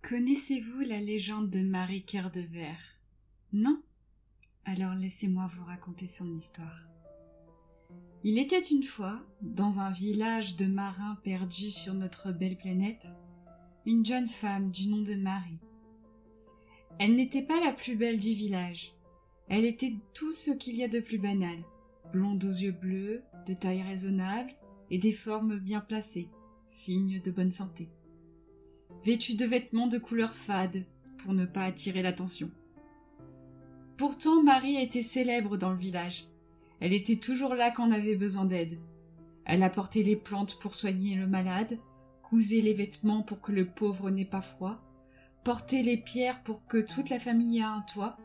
Connaissez-vous la légende de Marie Cœur de Verre? Non? Alors laissez-moi vous raconter son histoire. Il était une fois, dans un village de marins perdus sur notre belle planète, une jeune femme du nom de Marie. Elle n'était pas la plus belle du village. Elle était tout ce qu'il y a de plus banal, blonde aux yeux bleus, de taille raisonnable et des formes bien placées, signe de bonne santé. Vêtue de vêtements de couleur fade pour ne pas attirer l'attention. Pourtant, Marie était célèbre dans le village. Elle était toujours là quand on avait besoin d'aide. Elle apportait les plantes pour soigner le malade, cousait les vêtements pour que le pauvre n'ait pas froid, portait les pierres pour que toute la famille ait un toit,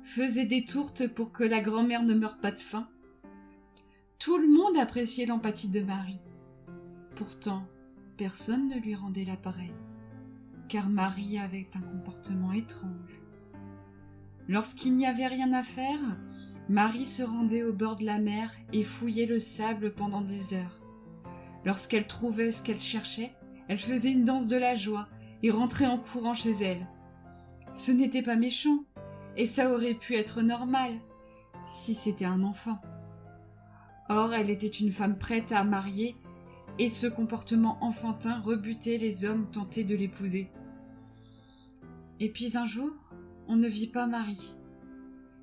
faisait des tourtes pour que la grand-mère ne meure pas de faim. Tout le monde appréciait l'empathie de Marie. Pourtant, personne ne lui rendait l'appareil, car Marie avait un comportement étrange. Lorsqu'il n'y avait rien à faire, Marie se rendait au bord de la mer et fouillait le sable pendant des heures. Lorsqu'elle trouvait ce qu'elle cherchait, elle faisait une danse de la joie et rentrait en courant chez elle. Ce n'était pas méchant, et ça aurait pu être normal, si c'était un enfant. Or, elle était une femme prête à marier, et ce comportement enfantin rebutait les hommes tentés de l'épouser. Et puis un jour, on ne vit pas Marie.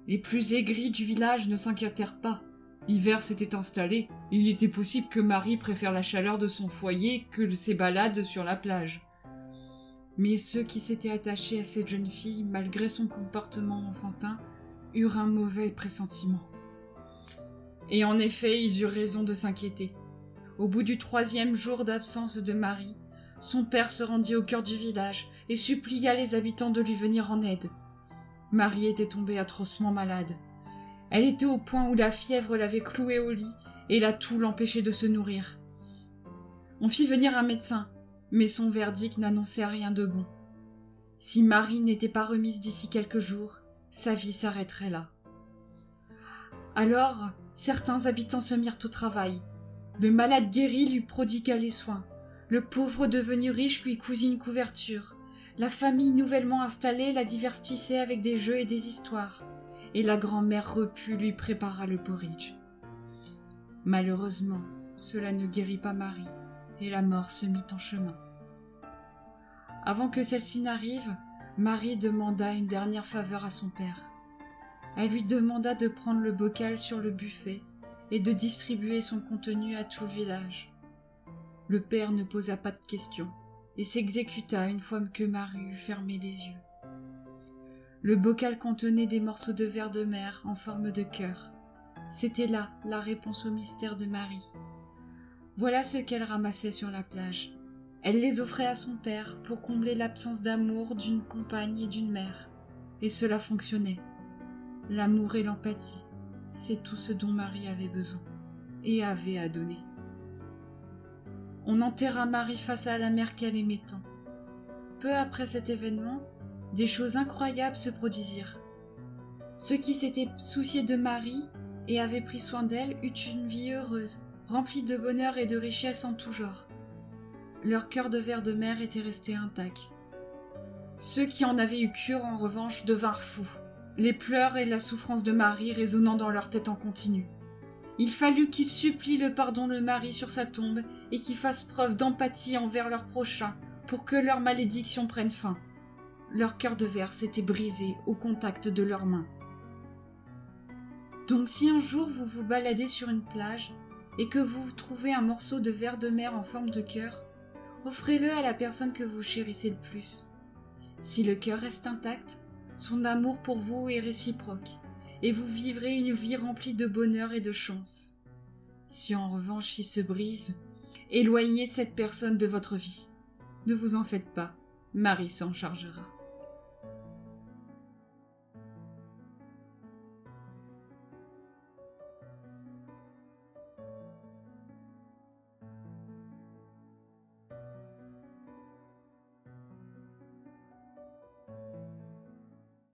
Les plus aigris du village ne s'inquiétèrent pas. L'hiver s'était installé, et il était possible que Marie préfère la chaleur de son foyer que ses balades sur la plage. Mais ceux qui s'étaient attachés à cette jeune fille, malgré son comportement enfantin, eurent un mauvais pressentiment. Et en effet, ils eurent raison de s'inquiéter. Au bout du 3e jour d'absence de Marie, son père se rendit au cœur du village et supplia les habitants de lui venir en aide. Marie était tombée atrocement malade. Elle était au point où la fièvre l'avait clouée au lit et la toux l'empêchait de se nourrir. On fit venir un médecin, mais son verdict n'annonçait rien de bon. Si Marie n'était pas remise d'ici quelques jours, sa vie s'arrêterait là. Alors, certains habitants se mirent au travail. Le malade guéri lui prodigua les soins. Le pauvre devenu riche lui cousit une couverture. La famille nouvellement installée la divertissait avec des jeux et des histoires. Et la grand-mère repue lui prépara le porridge. Malheureusement, cela ne guérit pas Marie, et la mort se mit en chemin. Avant que celle-ci n'arrive, Marie demanda une dernière faveur à son père. Elle lui demanda de prendre le bocal sur le buffet et de distribuer son contenu à tout le village. Le père ne posa pas de questions et s'exécuta une fois que Marie eut fermé les yeux. Le bocal contenait des morceaux de verre de mer en forme de cœur. C'était là la réponse au mystère de Marie. Voilà ce qu'elle ramassait sur la plage. Elle les offrait à son père pour combler l'absence d'amour d'une compagne et d'une mère. Et cela fonctionnait. L'amour et l'empathie, c'est tout ce dont Marie avait besoin et avait à donner. On enterra Marie face à la mer qu'elle aimait tant. Peu après cet événement, des choses incroyables se produisirent. Ceux qui s'étaient souciés de Marie et avaient pris soin d'elle eurent une vie heureuse, remplie de bonheur et de richesses en tout genre. Leur cœur de ver de mer était resté intact. Ceux qui en avaient eu cure, en revanche, devinrent fous, les pleurs et la souffrance de Marie résonnant dans leur tête en continu. Il fallut qu'ils supplient le pardon de Marie sur sa tombe et qu'ils fassent preuve d'empathie envers leurs prochains pour que leur malédiction prenne fin. Leur cœur de verre s'était brisé au contact de leurs mains. Donc si un jour vous vous baladez sur une plage et que vous trouvez un morceau de verre de mer en forme de cœur, offrez-le à la personne que vous chérissez le plus. Si le cœur reste intact, son amour pour vous est réciproque, et vous vivrez une vie remplie de bonheur et de chance. Si en revanche il se brise, éloignez cette personne de votre vie. Ne vous en faites pas, Marie s'en chargera.